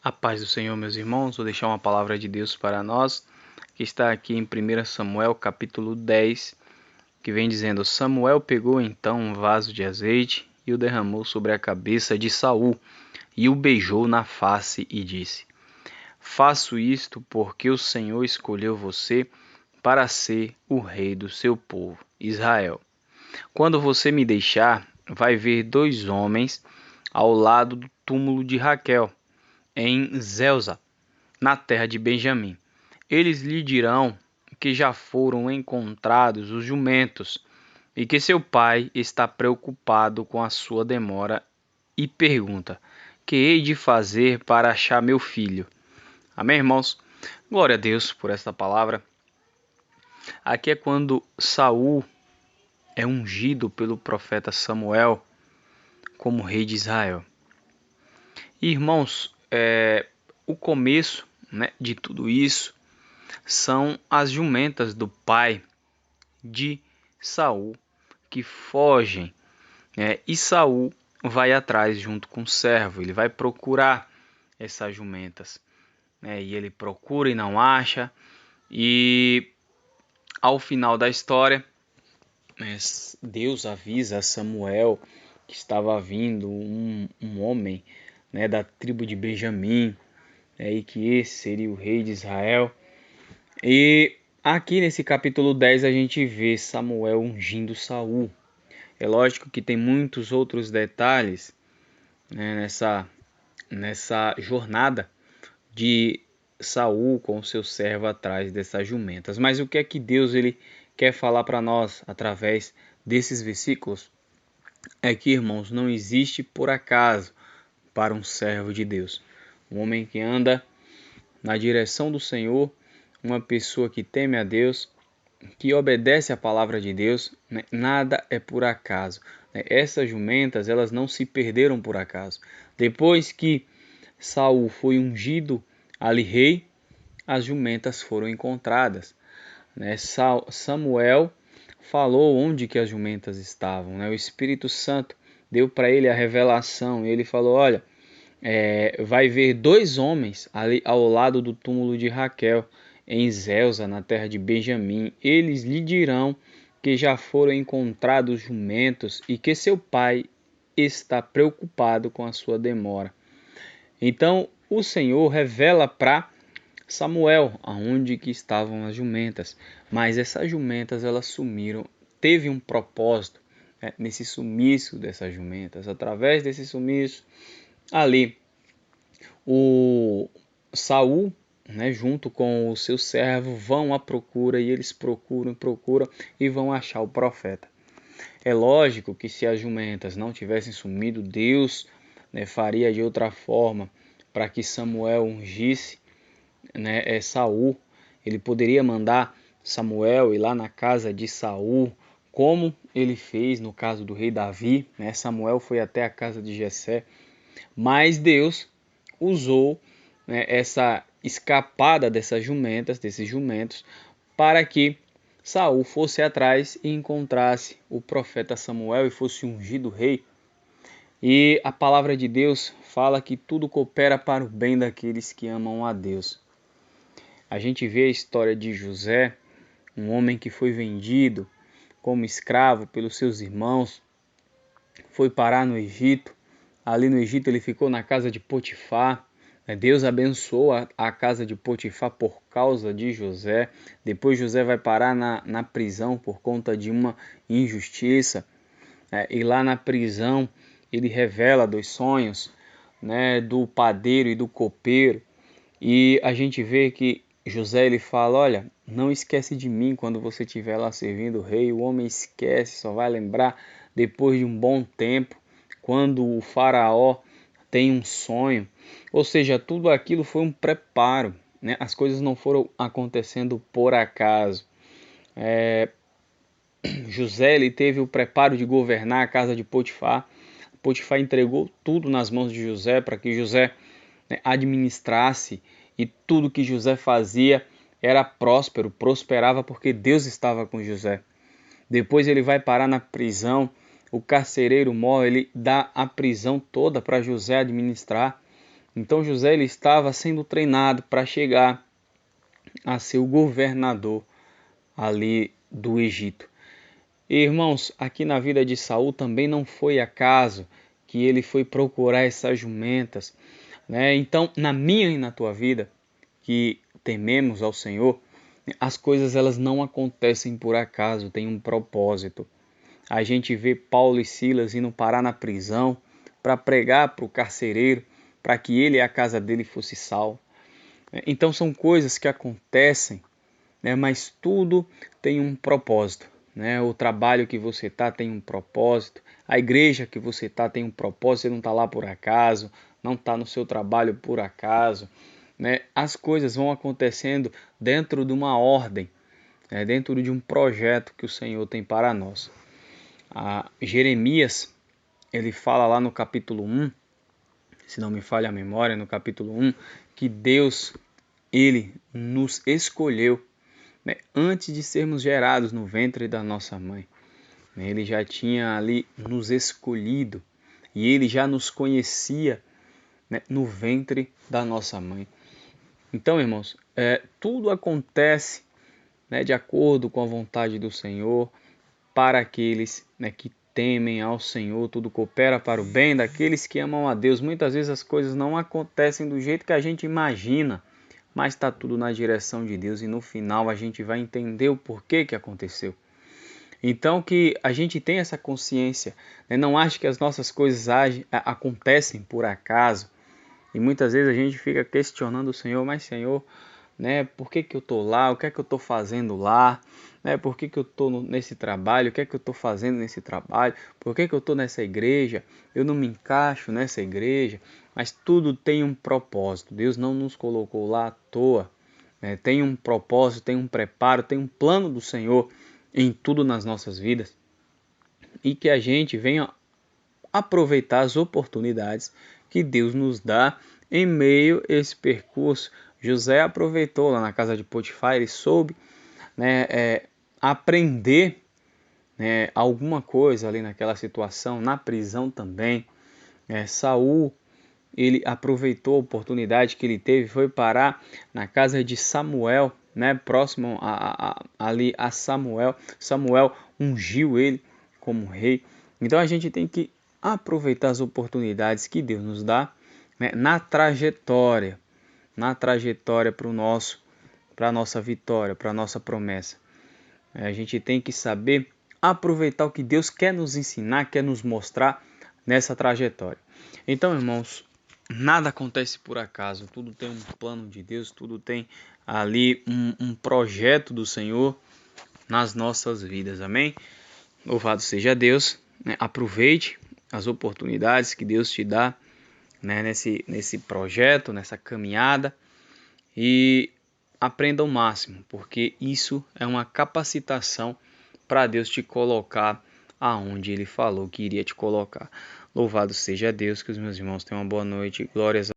A paz do Senhor, meus irmãos, vou deixar uma palavra de Deus para nós, que está aqui em 1 Samuel, capítulo 10, que vem dizendo: Samuel pegou então um vaso de azeite e o derramou sobre a cabeça de Saul, e o beijou na face e disse: Faço isto porque o Senhor escolheu você para ser o rei do seu povo, Israel. Quando você me deixar, vai ver 2 homens ao lado do túmulo de Raquel, em Zelza, na terra de Benjamim. Eles lhe dirão que já foram encontrados os jumentos e que seu pai está preocupado com a sua demora e pergunta: que hei de fazer para achar meu filho? Amém, irmãos? Glória a Deus por esta palavra. Aqui é quando Saul é ungido pelo profeta Samuel como rei de Israel. E, irmãos, o começo, de tudo isso são as jumentas do pai de Saul que fogem, e Saul vai atrás junto com o servo. Ele vai procurar essas jumentas, e ele procura e não acha, e ao final da história, Deus avisa a Samuel que estava vindo um homem, da tribo de Benjamim, e que esse seria o rei de Israel. E aqui nesse capítulo 10 a gente vê Samuel ungindo Saul. É lógico que tem muitos outros detalhes, nessa jornada de Saul com o seu servo atrás dessas jumentas. Mas o que é que Deus ele quer falar para nós através desses versículos? É que, irmãos, não existe por acaso para um servo de Deus. Um homem que anda na direção do Senhor, uma pessoa que teme a Deus, que obedece à palavra de Deus, nada é por acaso. Essas jumentas, elas não se perderam por acaso. Depois que Saul foi ungido ali rei, as jumentas foram encontradas. Samuel falou onde que as jumentas estavam. O Espírito Santo deu para ele a revelação. Ele falou: olha, vai ver 2 homens ali ao lado do túmulo de Raquel, em Zelza, na terra de Benjamim. Eles lhe dirão que já foram encontrados jumentos e que seu pai está preocupado com a sua demora. Então o Senhor revela para Samuel aonde que estavam as jumentas, mas essas jumentas elas sumiram. Teve um propósito, nesse sumiço dessas jumentas. Através desse sumiço ali, o Saul, junto com o seu servo, vão à procura, e eles procuram e vão achar o profeta. É lógico que se as jumentas não tivessem sumido, Deus, faria de outra forma para que Samuel ungisse, Saul. Ele poderia mandar Samuel ir lá na casa de Saul, como ele fez no caso do rei Davi. Samuel foi até a casa de Jessé, mas Deus usou, essa escapada desses jumentos, para que Saul fosse atrás e encontrasse o profeta Samuel e fosse ungido rei. E a palavra de Deus fala que tudo coopera para o bem daqueles que amam a Deus. A gente vê a história de José, um homem que foi vendido como escravo pelos seus irmãos, foi parar no Egito. Ali no Egito ele ficou na casa de Potifar. Deus abençoou a casa de Potifar por causa de José. Depois José vai parar na prisão por conta de uma injustiça. E lá na prisão ele revela 2 sonhos, do padeiro e do copeiro. E a gente vê que José ele fala: olha, não esquece de mim quando você estiver lá servindo o rei. O homem esquece, só vai lembrar depois de um bom tempo, quando o faraó tem um sonho. Ou seja, tudo aquilo foi um preparo, As coisas não foram acontecendo por acaso. José ele teve o preparo de governar a casa de Potifar. Potifar entregou tudo nas mãos de José para que José, administrasse, e tudo que José fazia era próspero, prosperava porque Deus estava com José. Depois ele vai parar na prisão, o carcereiro morre, ele dá a prisão toda para José administrar. Então José ele estava sendo treinado para chegar a ser o governador ali do Egito. E, irmãos, aqui na vida de Saul também não foi acaso que ele foi procurar essas jumentas, né? Então, na minha e na tua vida, que tememos ao Senhor, as coisas elas não acontecem por acaso, tem um propósito. A gente vê Paulo e Silas indo parar na prisão para pregar para o carcereiro, para que ele e a casa dele fosse salvo. Então são coisas que acontecem, né? Mas tudo tem um propósito, né? O trabalho que você está tem um propósito, a igreja que você está tem um propósito, você não está lá por acaso, não está no seu trabalho por acaso, né? As coisas vão acontecendo dentro de uma ordem, né? Dentro de um projeto que o Senhor tem para nós. Jeremias, ele fala lá no capítulo 1, se não me falha a memória, no capítulo 1, que Deus, ele nos escolheu, né, antes de sermos gerados no ventre da nossa mãe. Ele já tinha ali nos escolhido e ele já nos conhecia, né, no ventre da nossa mãe. Então, irmãos, tudo acontece, né, de acordo com a vontade do Senhor, para aqueles, né, que temem ao Senhor, tudo coopera para o bem daqueles que amam a Deus. Muitas vezes as coisas não acontecem do jeito que a gente imagina, mas está tudo na direção de Deus e no final a gente vai entender o porquê que aconteceu. Então que a gente tenha essa consciência, né? Não ache que as nossas coisas acontecem por acaso. E muitas vezes a gente fica questionando o Senhor, mas Senhor, né, por que eu estou lá? O que é que eu estou fazendo lá? Né, por que eu estou nesse trabalho? O que é que eu estou fazendo nesse trabalho? Por que eu estou nessa igreja? Eu não me encaixo nessa igreja. Mas tudo tem um propósito. Deus não nos colocou lá à toa. Né? Tem um propósito, tem um preparo, tem um plano do Senhor em tudo nas nossas vidas. E que a gente venha aproveitar as oportunidades que Deus nos dá em meio a esse percurso. José aproveitou lá na casa de Potifar, ele soube, né, aprender, né, alguma coisa ali naquela situação, na prisão também. Saul, ele aproveitou a oportunidade que ele teve, foi parar na casa de Samuel, né, próximo ali a Samuel. Samuel ungiu ele como rei. Então a gente tem que aproveitar as oportunidades que Deus nos dá, né, na trajetória para a nossa vitória, para a nossa promessa. A gente tem que saber aproveitar o que Deus quer nos ensinar, quer nos mostrar nessa trajetória. Então, irmãos, nada acontece por acaso, tudo tem um plano de Deus, tudo tem ali um projeto do Senhor nas nossas vidas, amém? Louvado seja Deus, né? Aproveite as oportunidades que Deus te dá, né, nesse projeto, nessa caminhada, e aprenda o máximo, porque isso é uma capacitação para Deus te colocar aonde Ele falou que iria te colocar. Louvado seja Deus, que os meus irmãos tenham uma boa noite, glórias a